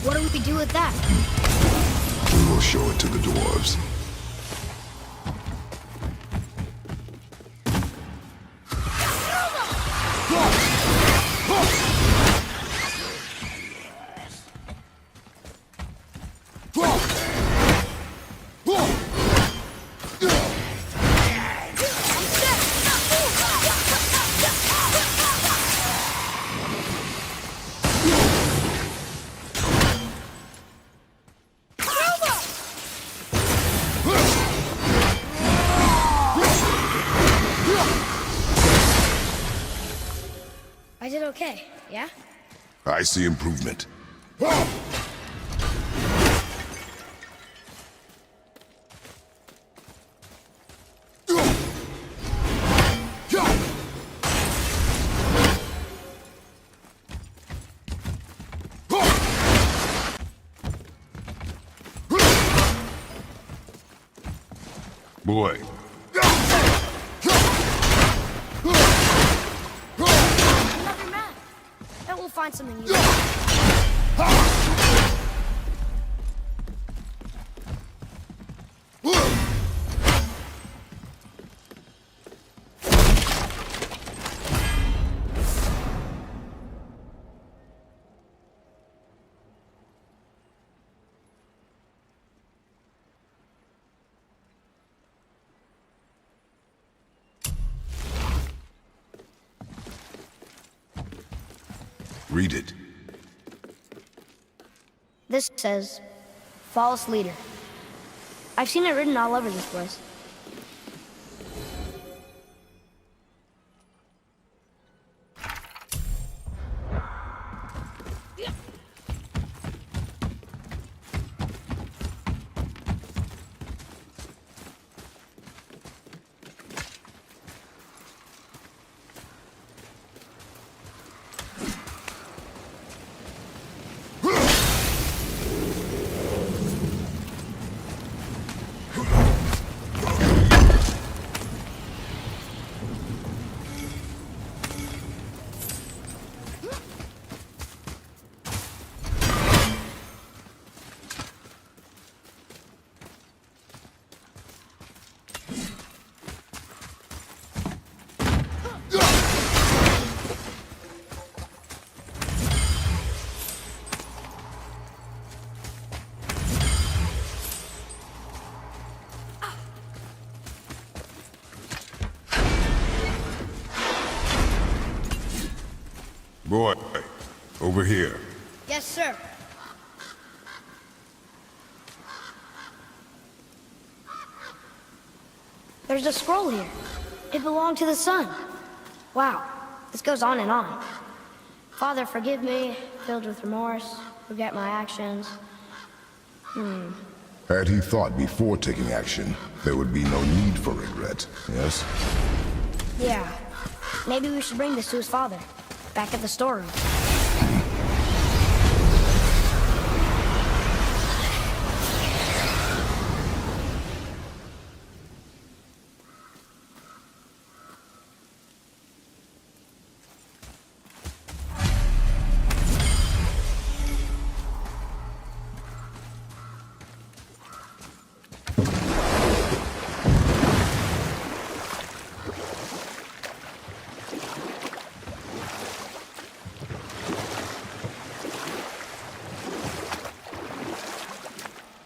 What do we do with that? We will show it to the dwarves. I did okay, yeah? I see improvement. Boy. Another map. Bet we'll find something useful. Read it. This says, false leader. I've seen it written all over this place. Boy, over here. Yes, sir. There's a scroll here. It belonged to the sun. Wow, this goes on and on. Father, forgive me, filled with remorse, forget my actions. Had he thought before taking action, there would be no need for regret, yes? Yeah, maybe we should bring this to his father, back at the storeroom.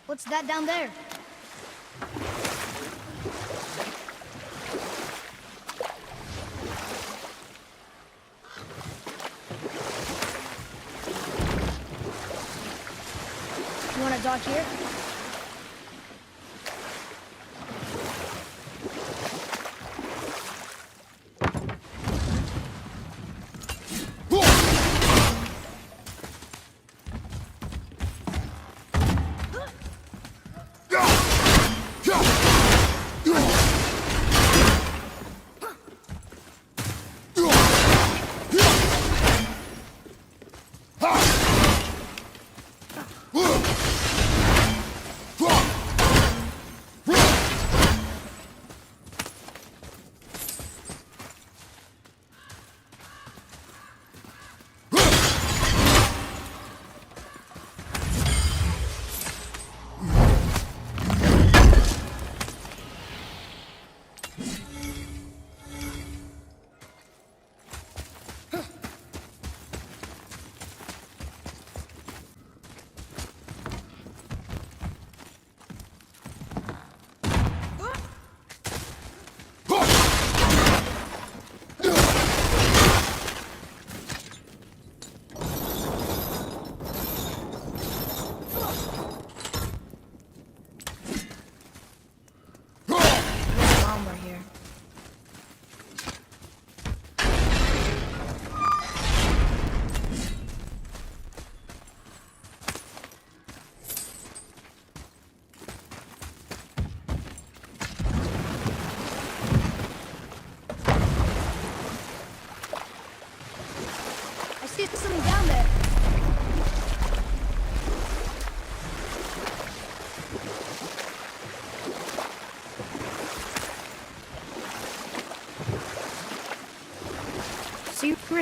What's that down there? You want to dock here?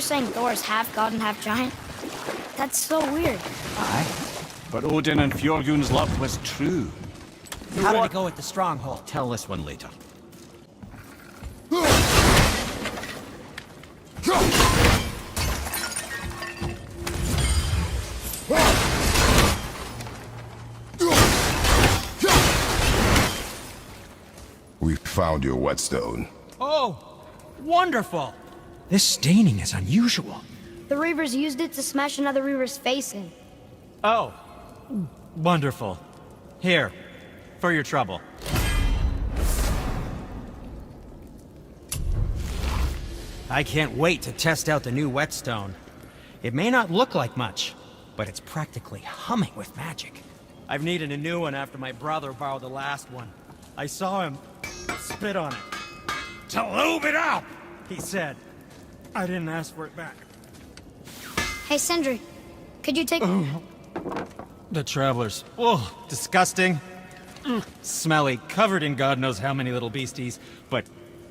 were saying Thor's half god and half giant? That's so weird. Aye. But Odin and Fjorgun's love was true. How did it go at the stronghold? Tell this one later. We found your whetstone. Oh, wonderful! This staining is unusual. The Reavers used it to smash another Reaver's face in. Oh, wonderful. Here, for your trouble. I can't wait to test out the new whetstone. It may not look like much, but it's practically humming with magic. I've needed a new one after my brother borrowed the last one. I saw him spit on it. "To lube it up," he said. I didn't ask for it back. Hey, Sindri, could you take... The travelers. Oh, disgusting. Smelly, covered in God knows how many little beasties, but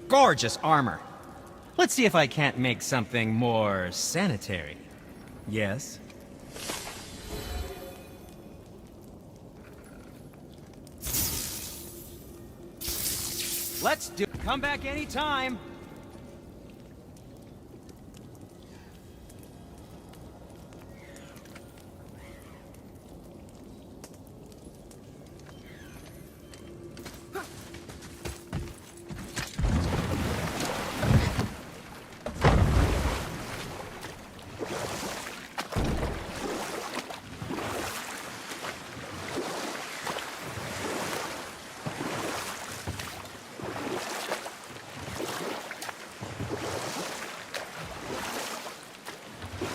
gorgeous armor. Let's see if I can't make something more sanitary. Yes? Let's do it. Come back anytime.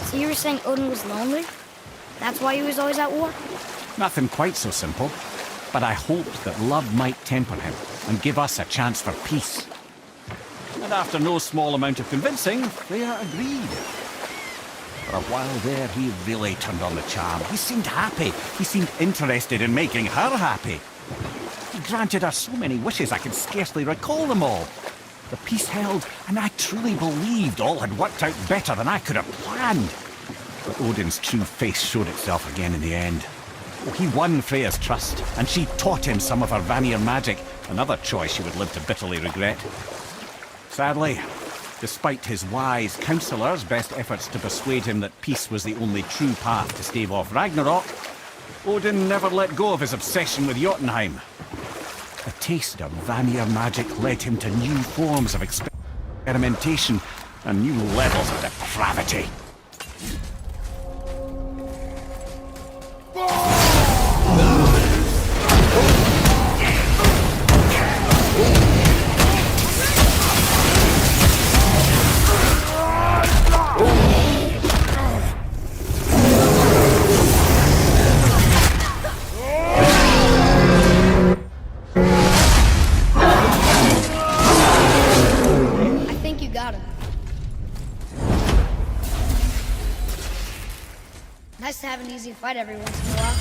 So you were saying Odin was lonely? That's why he was always at war? Nothing quite so simple. But I hoped that love might temper him and give us a chance for peace. And after no small amount of convincing, Freya agreed. For a while there, he really turned on the charm. He seemed happy. He seemed interested in making her happy. He granted her so many wishes I could scarcely recall them all. The peace held, and I truly believed all had worked out better than I could have planned. But Odin's true face showed itself again in the end. He won Freya's trust, and she taught him some of her Vanir magic, another choice she would live to bitterly regret. Sadly, despite his wise counselors' best efforts to persuade him that peace was the only true path to stave off Ragnarok, Odin never let go of his obsession with Jotunheim. A taste of Vanir magic led him to new forms of experimentation and new levels of depravity. I think you got him. Nice to have an easy fight every once in a while.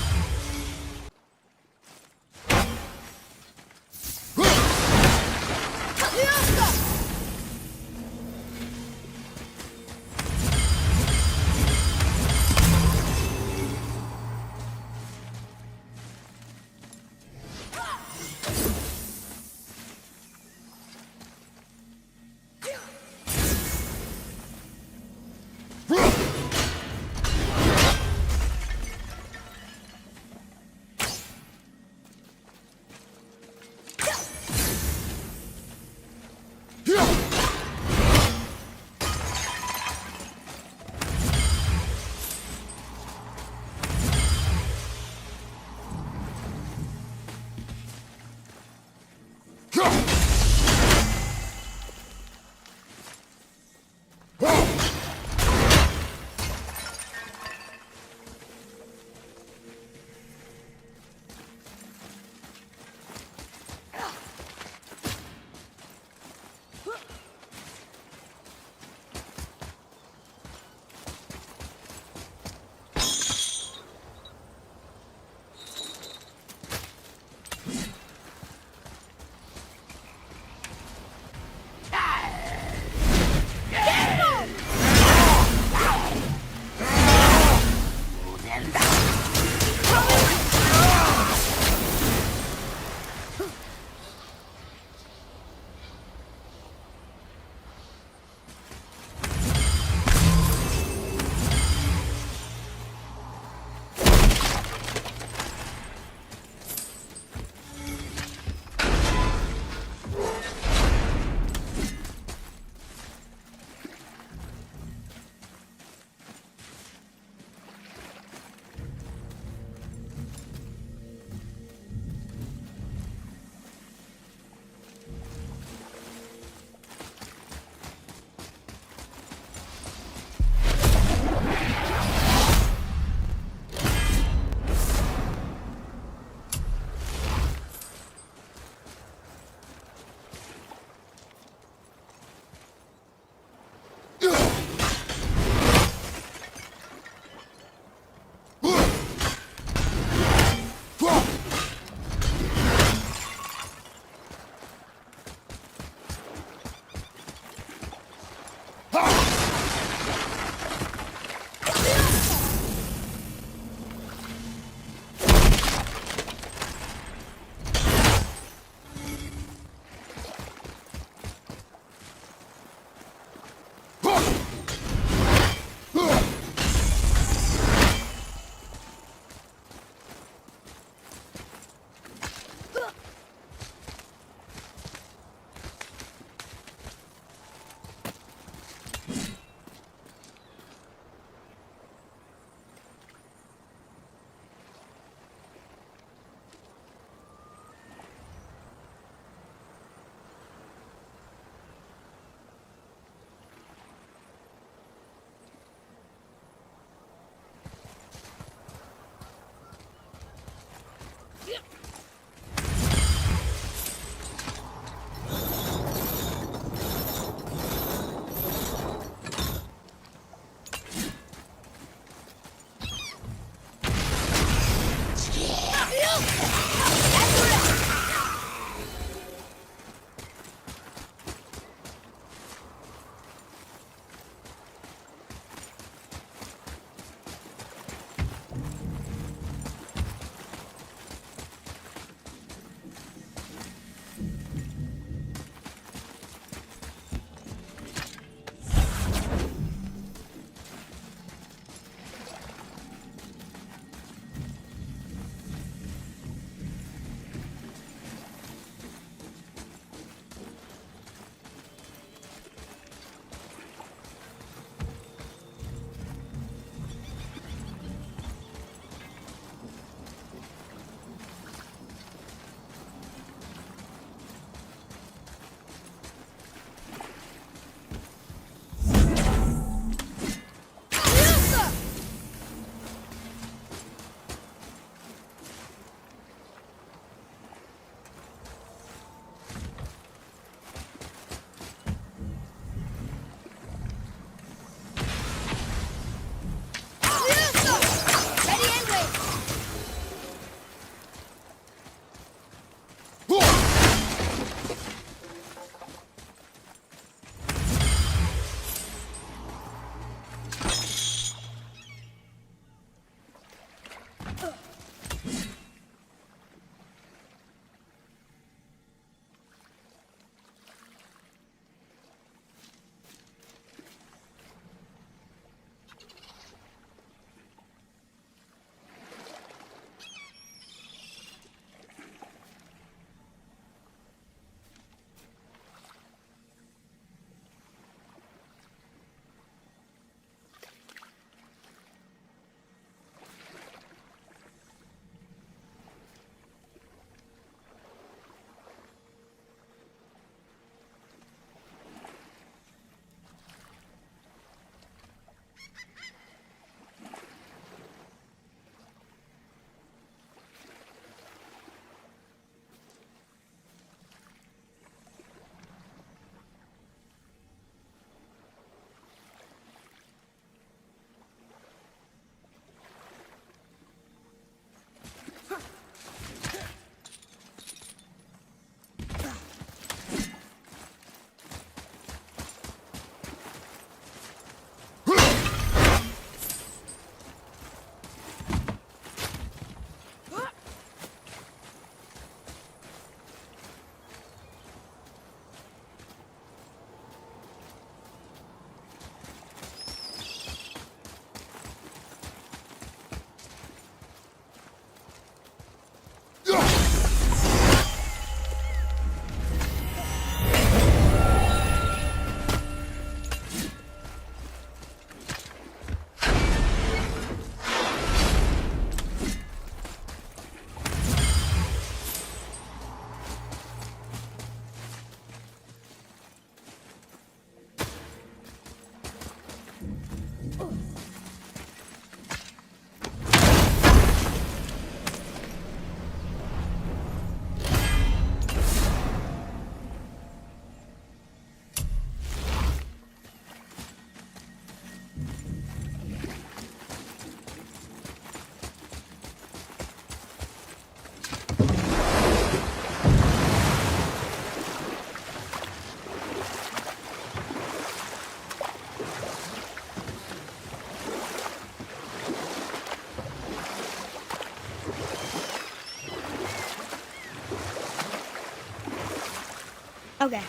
Okay.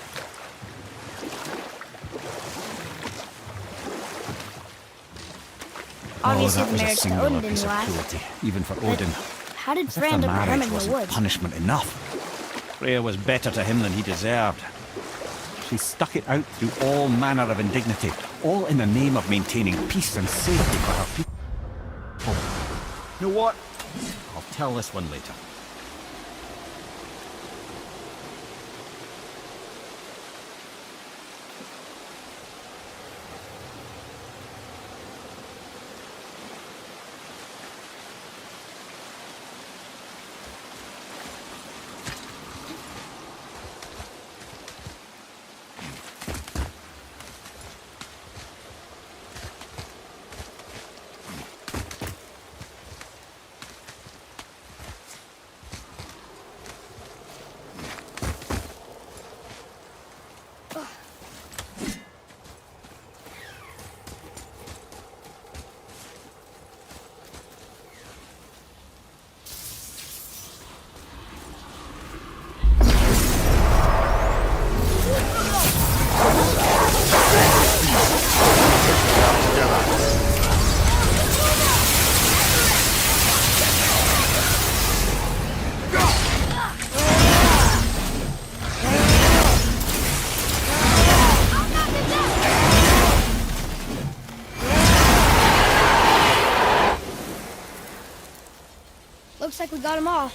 Obviously, that the was a marriage to singular Odin piece didn't of last. cruelty, even for But Odin. how did As if Freya the end up a hermit marriage in the wasn't woods? punishment enough. Freya was better to him than he deserved. She stuck it out through all manner of indignity, all in the name of maintaining peace and safety for her people. You know what? I'll tell this one later. Looks like we got them all.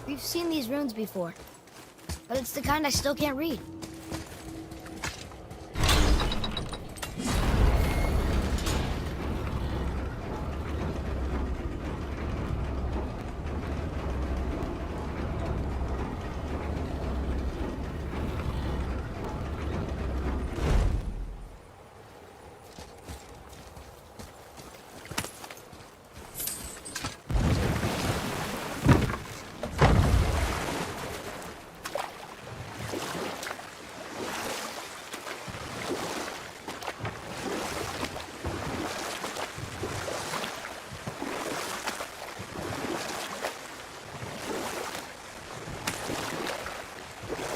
We've seen these runes before, but it's the kind I still can't read.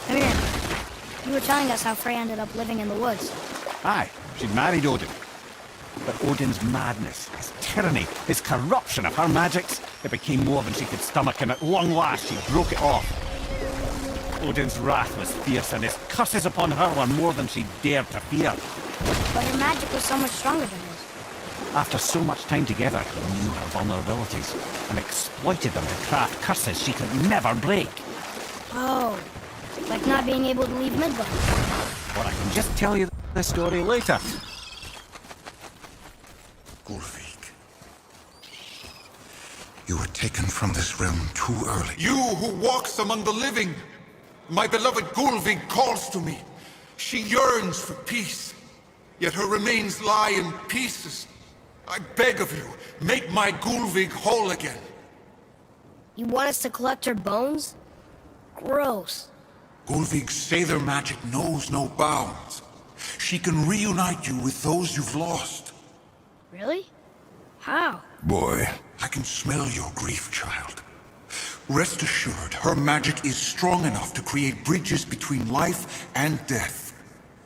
Come here. You were telling us how Frey ended up living in the woods. Aye, she'd married Odin. But Odin's madness, his tyranny, his corruption of her magics, it became more than she could stomach, and at long last she broke it off. Odin's wrath was fierce, and his curses upon her were more than she dared to fear. But her magic was so much stronger than his. After so much time together, he knew her vulnerabilities, and exploited them to craft curses she could never break. Oh, like not being able to leave Midgard. But I can just tell you the story later. Gulvik, you were taken from this realm too early. You who walks among the living! My beloved Gulvig calls to me. She yearns for peace, yet her remains lie in pieces. I beg of you, make my Gulvig whole again. You want us to collect her bones? Gross. Gulvig's Sather magic knows no bounds. She can reunite you with those you've lost. Really? How? Boy, I can smell your grief, child. Rest assured, her magic is strong enough to create bridges between life and death.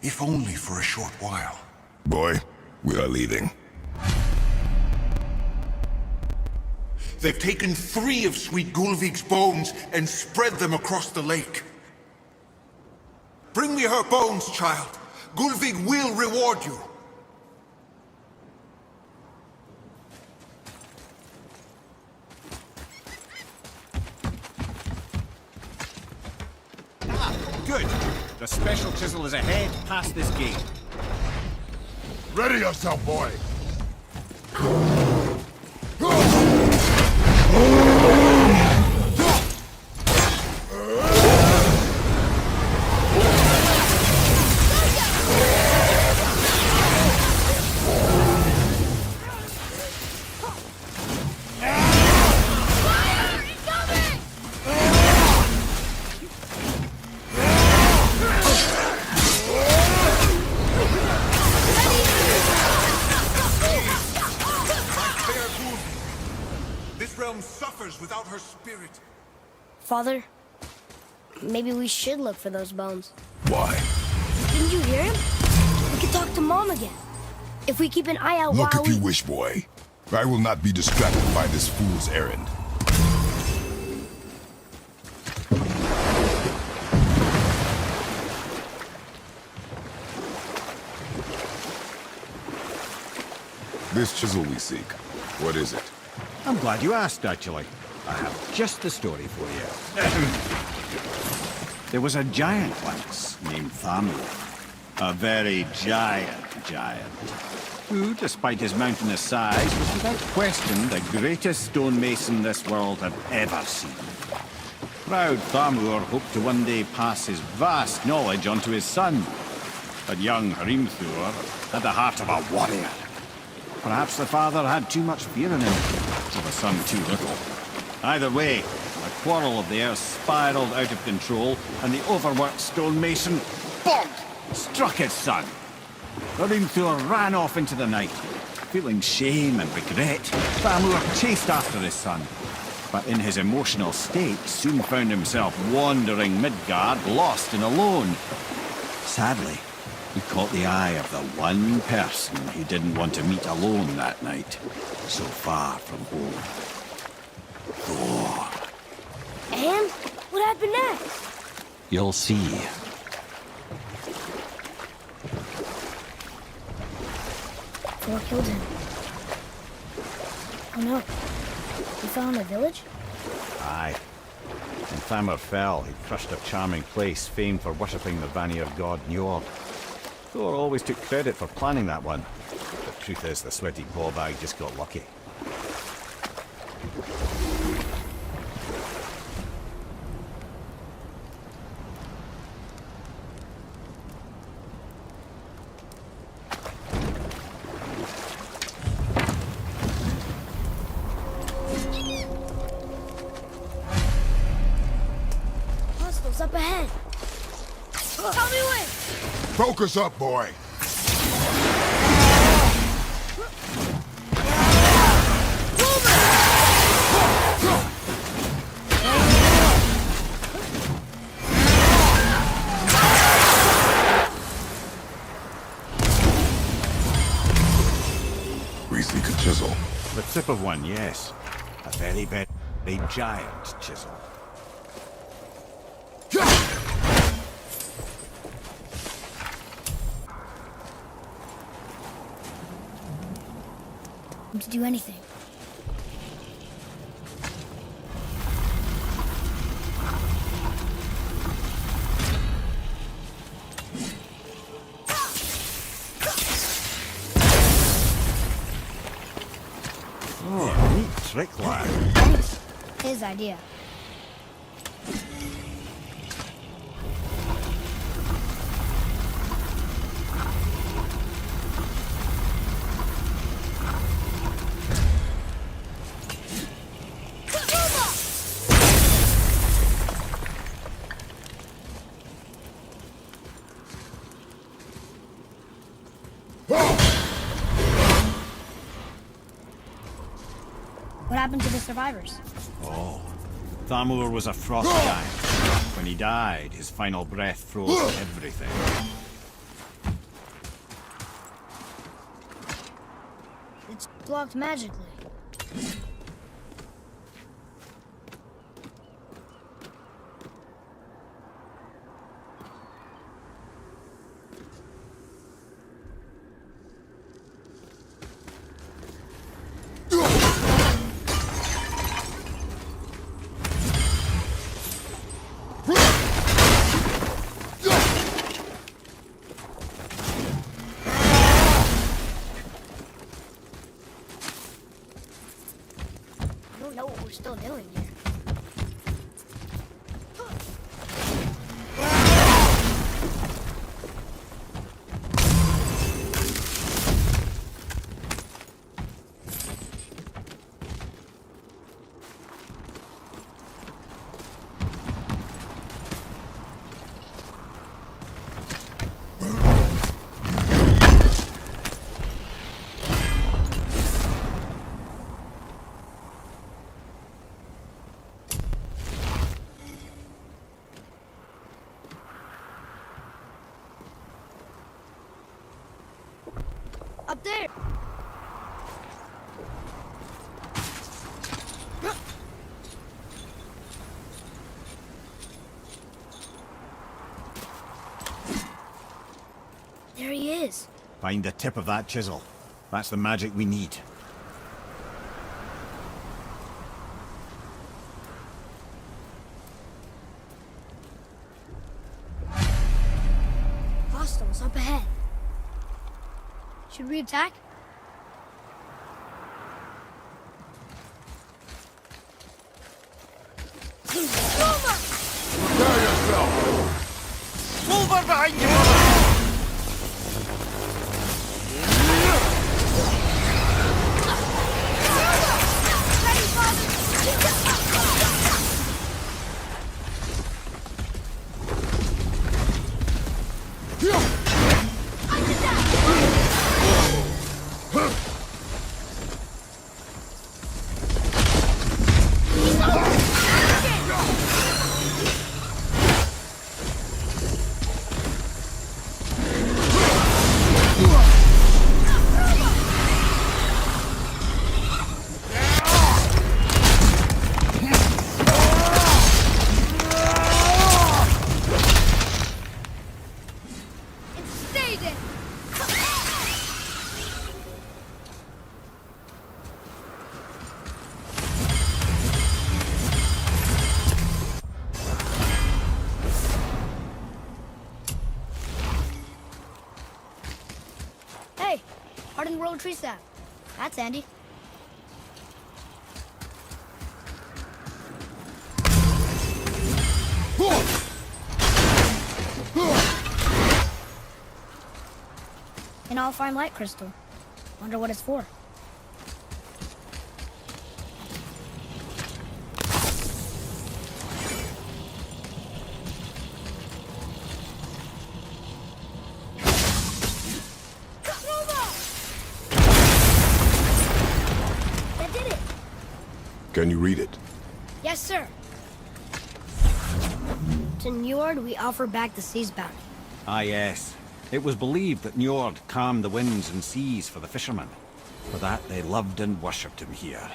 if only for a short while. Boy, we are leaving. They've taken 3 of Sweet Gulvig's bones and spread them across the lake. Bring me her bones, child. Gulvig will reward you. Good. The special chisel is ahead past this gate. Ready yourself, boy! This realm suffers without her spirit. Father, maybe we should look for those bones. Why? Didn't you hear him? We could talk to Mom again. If we keep an eye out Look while if you wish, boy. I will not be distracted by this fool's errand. This chisel we seek, what is it? I'm glad you asked, actually. I have just the story for you. There was a giant once named Thamur. A very giant, who, despite his mountainous size, was without question the greatest stonemason this world had ever seen. Proud Thamur hoped to one day pass his vast knowledge on to his son. But young Hrimthur had the heart of a warrior. Perhaps the father had too much fear in him, or the son too little. Either way, a quarrel of theirs spiraled out of control, and the overworked stonemason, bonk, struck his son. Hrimthur ran off into the night. Feeling shame and regret, Thamur chased after his son, but in his emotional state soon found himself wandering Midgard, lost and alone. Sadly, he caught the eye of the one person he didn't want to meet alone that night, so far from home. Thor. And what happened next? You'll see. Thor killed him. Oh no. He fell in the village? Aye. When Thamur fell, he crushed a charming place famed for worshipping the Vanir god Njord. Thor always took credit for planning that one. The truth is, the sweaty ballbag just got lucky. Hostiles up ahead. Help me win! Focus up, boy! We seek a chisel. The tip of one, yes. A very giant chisel. To do anything. Oh, neat trick, lad. Thanks. His idea. What happened to the survivors? Oh, Thamur was a frost giant. When he died, his final breath froze everything. Blocked magically. I don't know what we're still doing here. Up there! There he is. Find the tip of that chisel. That's the magic we need. Hostiles up ahead. Should we attack? Prepare yourself! Over behind you, brother! Hey, hardened rolled tree sap. That's handy. An all-fine light crystal. Wonder what it's for. That did it! Can you read it? Yes, sir. To Njord, we offer back the sea's bounty. Ah, yes. It was believed that Njord calmed the winds and seas for the fishermen. For that, they loved and worshipped him here.